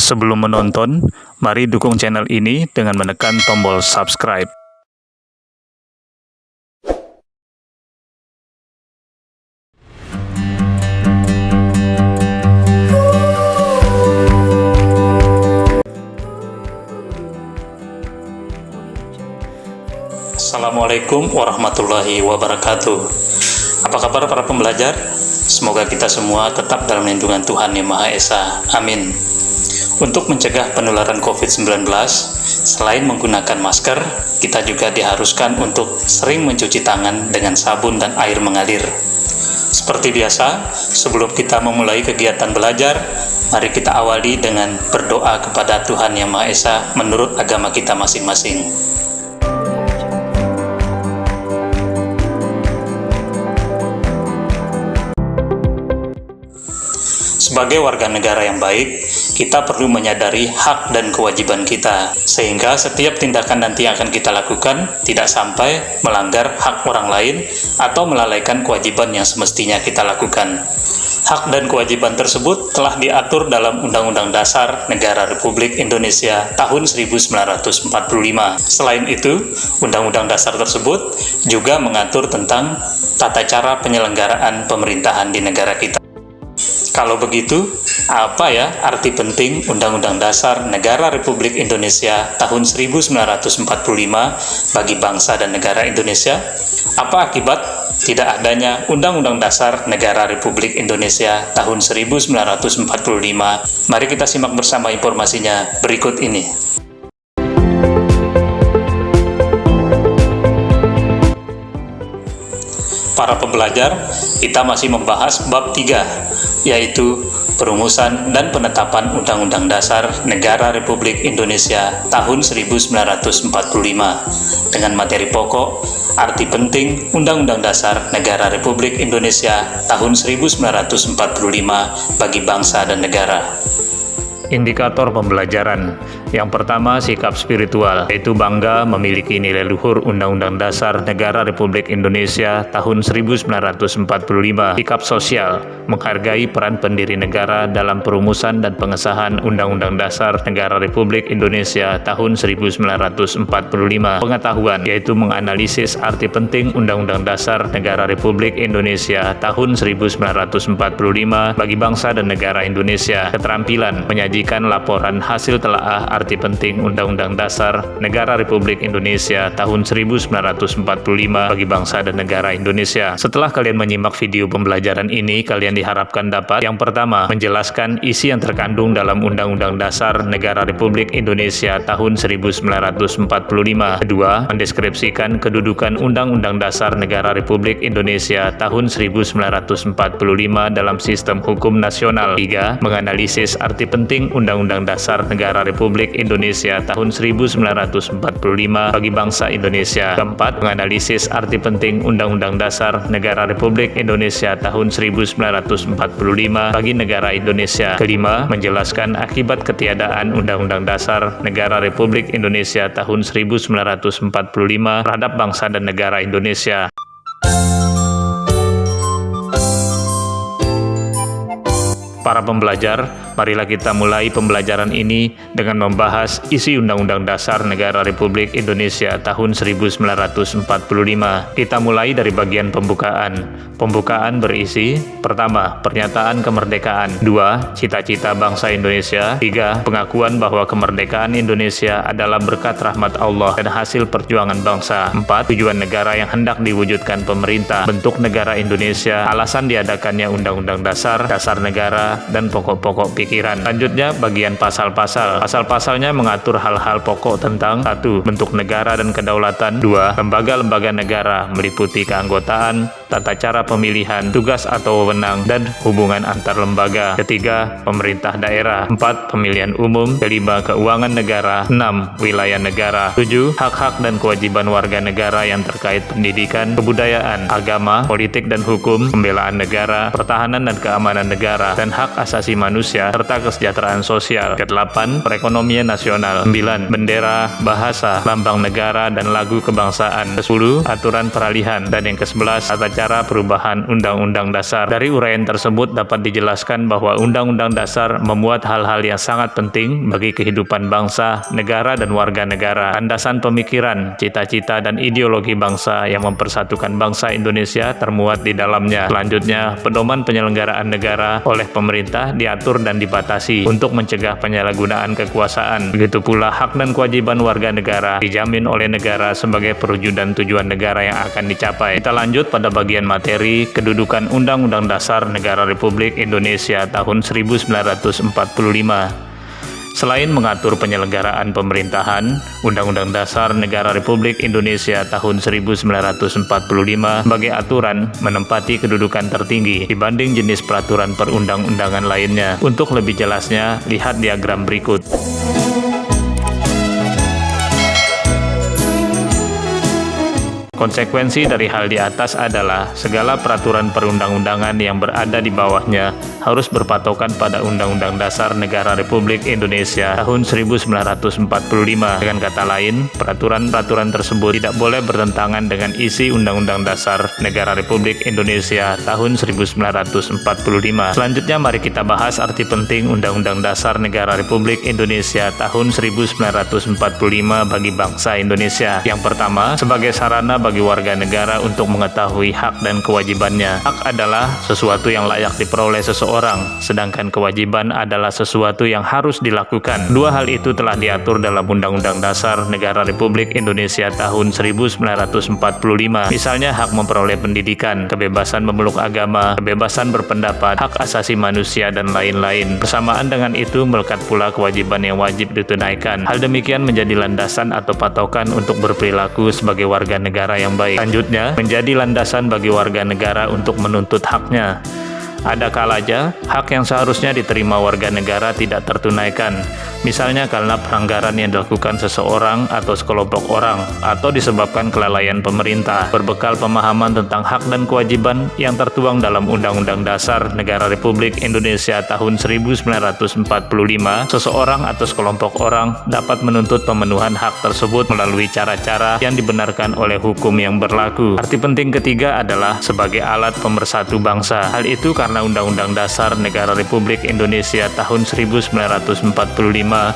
Sebelum menonton, mari dukung channel ini dengan menekan tombol subscribe. Assalamualaikum warahmatullahi wabarakatuh. Apa kabar para pembelajar? Semoga kita semua tetap dalam lindungan Tuhan Yang Maha Esa. Amin. Untuk mencegah penularan COVID-19, selain menggunakan masker, kita juga diharuskan untuk sering mencuci tangan dengan sabun dan air mengalir. Seperti biasa, sebelum kita memulai kegiatan belajar, mari kita awali dengan berdoa kepada Tuhan Yang Maha Esa menurut agama kita masing-masing. Sebagai warga negara yang baik, kita perlu menyadari hak dan kewajiban kita, sehingga setiap tindakan nanti yang akan kita lakukan tidak sampai melanggar hak orang lain atau melalaikan kewajiban yang semestinya kita lakukan. Hak dan kewajiban tersebut telah diatur dalam Undang-Undang Dasar Negara Republik Indonesia tahun 1945. Selain itu, Undang-Undang Dasar tersebut juga mengatur tentang tata cara penyelenggaraan pemerintahan di negara kita. Kalau begitu, apa ya arti penting Undang-Undang Dasar Negara Republik Indonesia tahun 1945 bagi bangsa dan negara Indonesia? Apa akibat tidak adanya Undang-Undang Dasar Negara Republik Indonesia tahun 1945? Mari kita simak bersama informasinya berikut ini. Para pembelajar, kita masih membahas bab 3, yaitu perumusan dan penetapan Undang-Undang Dasar Negara Republik Indonesia tahun 1945 dengan materi pokok arti penting Undang-Undang Dasar Negara Republik Indonesia tahun 1945 bagi bangsa dan negara. Indikator pembelajaran. Yang pertama, sikap spiritual, yaitu bangga memiliki nilai luhur Undang-Undang Dasar Negara Republik Indonesia tahun 1945. Sikap sosial, menghargai peran pendiri negara dalam perumusan dan pengesahan Undang-Undang Dasar Negara Republik Indonesia tahun 1945. Pengetahuan, yaitu menganalisis arti penting Undang-Undang Dasar Negara Republik Indonesia tahun 1945 bagi bangsa dan negara Indonesia. Keterampilan, menyajikan laporan hasil telaah arti penting Undang-Undang Dasar Negara Republik Indonesia tahun 1945 bagi bangsa dan negara Indonesia. Setelah kalian menyimak video pembelajaran ini, kalian diharapkan dapat yang pertama, menjelaskan isi yang terkandung dalam Undang-Undang Dasar Negara Republik Indonesia tahun 1945. Kedua, mendeskripsikan kedudukan Undang-Undang Dasar Negara Republik Indonesia tahun 1945 dalam sistem hukum nasional. Tiga, menganalisis arti penting Undang-Undang Dasar Negara Republik Indonesia tahun 1945 bagi bangsa Indonesia. Keempat, menganalisis arti penting Undang-Undang Dasar Negara Republik Indonesia tahun 1945 bagi negara Indonesia. Kelima, menjelaskan akibat ketiadaan Undang-Undang Dasar Negara Republik Indonesia tahun 1945 terhadap bangsa dan negara Indonesia. Para pembelajar, marilah kita mulai pembelajaran ini dengan membahas isi Undang-Undang Dasar Negara Republik Indonesia tahun 1945. Kita mulai dari bagian pembukaan. Pembukaan berisi: pertama, pernyataan kemerdekaan; dua, cita-cita bangsa Indonesia; tiga, pengakuan bahwa kemerdekaan Indonesia adalah berkat rahmat Allah dan hasil perjuangan bangsa; empat, tujuan negara yang hendak diwujudkan pemerintah; bentuk negara Indonesia; alasan diadakannya Undang-Undang Dasar, dasar negara, dan pokok-pokok pikiran. Selanjutnya, bagian pasal-pasal. Pasal-pasalnya mengatur hal-hal pokok tentang: 1. Bentuk negara dan kedaulatan; 2. Lembaga-lembaga negara meliputi keanggotaan, tata cara pemilihan, tugas atau wewenang, dan hubungan antar lembaga; 3. Pemerintah daerah; 4. Pemilihan umum; 5. Keuangan negara; 6. Wilayah negara; 7. Hak-hak dan kewajiban warga negara yang terkait pendidikan, kebudayaan, agama, politik dan hukum, pembelaan negara, pertahanan dan keamanan negara, dan hak asasi manusia, serta kesejahteraan sosial. Ke-8, perekonomian nasional. 9, bendera, bahasa, lambang negara, dan lagu kebangsaan. Ke-10, aturan peralihan. Dan yang ke-11, tata cara perubahan Undang-Undang Dasar. Dari uraian tersebut dapat dijelaskan bahwa Undang-Undang Dasar memuat hal-hal yang sangat penting bagi kehidupan bangsa, negara, dan warga negara. Landasan pemikiran, cita-cita, dan ideologi bangsa yang mempersatukan bangsa Indonesia termuat di dalamnya. Selanjutnya, pedoman penyelenggaraan negara oleh pemerintah diatur dan dibatasi untuk mencegah penyalahgunaan kekuasaan. Begitu pula hak dan kewajiban warga negara dijamin oleh negara sebagai perwujudan tujuan negara yang akan dicapai. Kita lanjut pada bagian materi kedudukan Undang-Undang Dasar Negara Republik Indonesia tahun 1945. Selain mengatur penyelenggaraan pemerintahan, Undang-Undang Dasar Negara Republik Indonesia tahun 1945 sebagai aturan menempati kedudukan tertinggi dibanding jenis peraturan perundang-undangan lainnya. Untuk lebih jelasnya, lihat diagram berikut. Konsekuensi dari hal di atas adalah segala peraturan perundang-undangan yang berada di bawahnya harus berpatokan pada Undang-Undang Dasar Negara Republik Indonesia tahun 1945. Dengan kata lain, peraturan-peraturan tersebut tidak boleh bertentangan dengan isi Undang-Undang Dasar Negara Republik Indonesia tahun 1945. Selanjutnya mari kita bahas arti penting Undang-Undang Dasar Negara Republik Indonesia tahun 1945 bagi bangsa Indonesia. Yang pertama, sebagai sarana bagi warga negara untuk mengetahui hak dan kewajibannya. Hak adalah sesuatu yang layak diperoleh seseorang, sedangkan kewajiban adalah sesuatu yang harus dilakukan. Dua hal itu telah diatur dalam Undang-Undang Dasar Negara Republik Indonesia tahun 1945. Misalnya hak memperoleh pendidikan, kebebasan memeluk agama, kebebasan berpendapat, hak asasi manusia, dan lain-lain. Bersamaan dengan itu melekat pula kewajiban yang wajib ditunaikan. Hal demikian menjadi landasan atau patokan untuk berperilaku sebagai warga negara yang baik. Selanjutnya, menjadi landasan bagi warga negara untuk menuntut haknya. Ada kalanya, hak yang seharusnya diterima warga negara tidak tertunaikan, misalnya karena pelanggaran yang dilakukan seseorang atau sekelompok orang, atau disebabkan kelalaian pemerintah. Berbekal pemahaman tentang hak dan kewajiban yang tertuang dalam Undang-Undang Dasar Negara Republik Indonesia tahun 1945, seseorang atau sekelompok orang dapat menuntut pemenuhan hak tersebut melalui cara-cara yang dibenarkan oleh hukum yang berlaku. Arti penting ketiga adalah sebagai alat pemersatu bangsa. Hal itu karena Undang-Undang Dasar Negara Republik Indonesia tahun 1945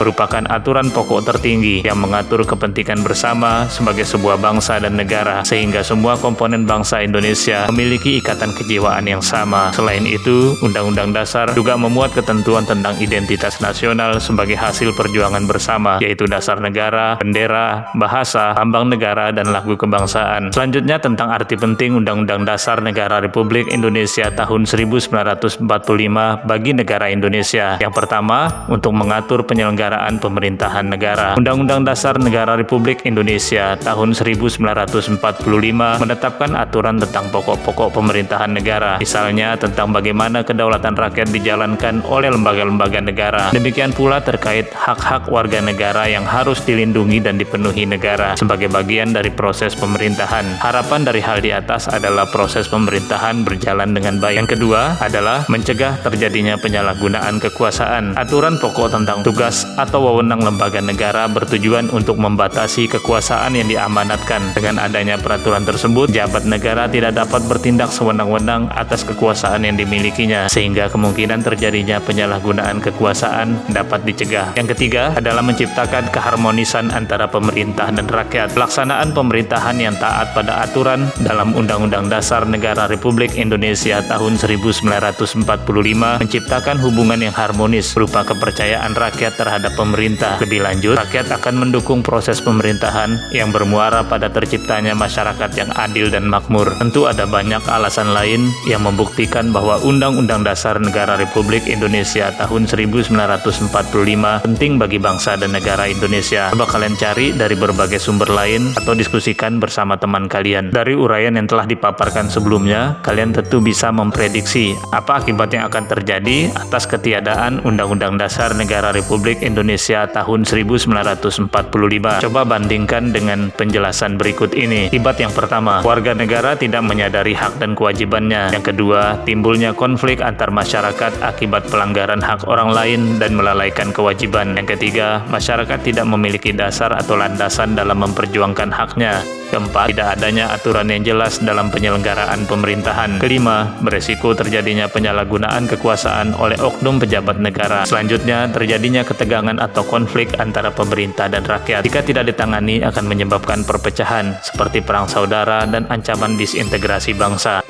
merupakan aturan pokok tertinggi yang mengatur kepentingan bersama sebagai sebuah bangsa dan negara, sehingga semua komponen bangsa Indonesia memiliki ikatan kejiwaan yang sama. Selain itu, Undang-Undang Dasar juga memuat ketentuan tentang identitas nasional sebagai hasil perjuangan bersama, yaitu dasar negara, bendera, bahasa, lambang negara, dan lagu kebangsaan. Selanjutnya tentang arti penting Undang-Undang Dasar Negara Republik Indonesia tahun 1945 bagi negara Indonesia. Yang pertama, untuk mengatur penyelenggaraan pemerintahan negara. Undang-Undang Dasar Negara Republik Indonesia tahun 1945 menetapkan aturan tentang pokok-pokok pemerintahan negara, misalnya tentang bagaimana kedaulatan rakyat dijalankan oleh lembaga-lembaga negara. Demikian pula terkait hak-hak warga negara yang harus dilindungi dan dipenuhi negara sebagai bagian dari proses pemerintahan. Harapan dari hal di atas adalah proses pemerintahan berjalan dengan baik. Yang kedua adalah mencegah terjadinya penyalahgunaan kekuasaan. Aturan pokok tentang tugas atau wewenang lembaga negara bertujuan untuk membatasi kekuasaan yang diamanatkan. Dengan adanya peraturan tersebut, jabat negara tidak dapat bertindak sewenang-wenang atas kekuasaan yang dimilikinya, sehingga kemungkinan terjadinya penyalahgunaan kekuasaan dapat dicegah. Yang ketiga adalah menciptakan keharmonisan antara pemerintah dan rakyat. Pelaksanaan pemerintahan yang taat pada aturan dalam Undang-Undang Dasar Negara Republik Indonesia tahun 1945 menciptakan hubungan yang harmonis berupa kepercayaan rakyat terhadap pemerintah. Lebih lanjut, rakyat akan mendukung proses pemerintahan yang bermuara pada terciptanya masyarakat yang adil dan makmur. Tentu ada banyak alasan lain yang membuktikan bahwa Undang-Undang Dasar Negara Republik Indonesia tahun 1945 penting bagi bangsa dan negara Indonesia. Coba kalian cari dari berbagai sumber lain atau diskusikan bersama teman kalian. Dari uraian yang telah dipaparkan sebelumnya, kalian tentu bisa memprediksi apa akibat yang akan terjadi atas ketiadaan Undang-Undang Dasar Negara Republik Indonesia tahun 1945. Coba bandingkan dengan penjelasan berikut ini. Akibat yang pertama, warga negara tidak menyadari hak dan kewajibannya. Yang kedua, timbulnya konflik antar masyarakat akibat pelanggaran hak orang lain dan melalaikan kewajiban. Yang ketiga, masyarakat tidak memiliki dasar atau landasan dalam memperjuangkan haknya. Keempat, tidak adanya aturan yang jelas dalam penyelenggaraan pemerintahan. Kelima, beresiko terjadinya penyalahgunaan kekuasaan oleh oknum pejabat negara. Selanjutnya, terjadinya ketegangan atau konflik antara pemerintah dan rakyat. Jika tidak ditangani akan menyebabkan perpecahan seperti perang saudara dan ancaman disintegrasi bangsa.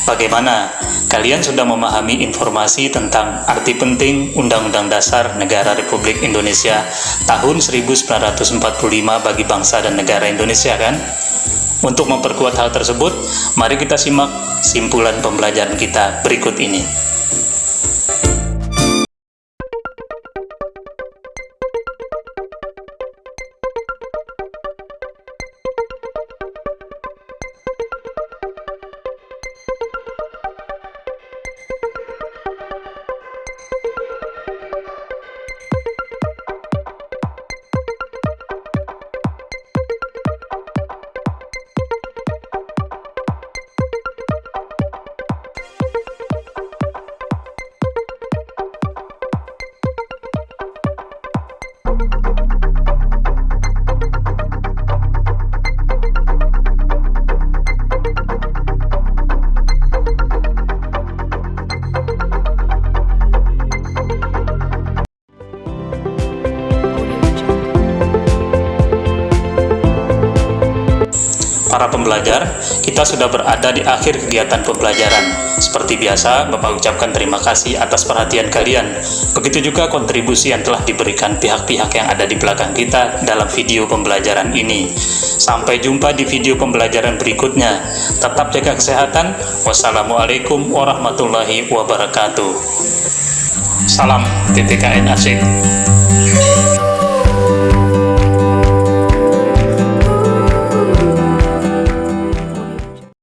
Bagaimana? Kalian sudah memahami informasi tentang arti penting Undang-Undang Dasar Negara Republik Indonesia tahun 1945 bagi bangsa dan negara Indonesia, kan? Untuk memperkuat hal tersebut, mari kita simak simpulan pembelajaran kita berikut ini. Para pembelajar, kita sudah berada di akhir kegiatan pembelajaran. Seperti biasa, Bapak ucapkan terima kasih atas perhatian kalian. Begitu juga kontribusi yang telah diberikan pihak-pihak yang ada di belakang kita dalam video pembelajaran ini. Sampai jumpa di video pembelajaran berikutnya. Tetap jaga kesehatan. Wassalamualaikum warahmatullahi wabarakatuh. Salam TTKN Asyik.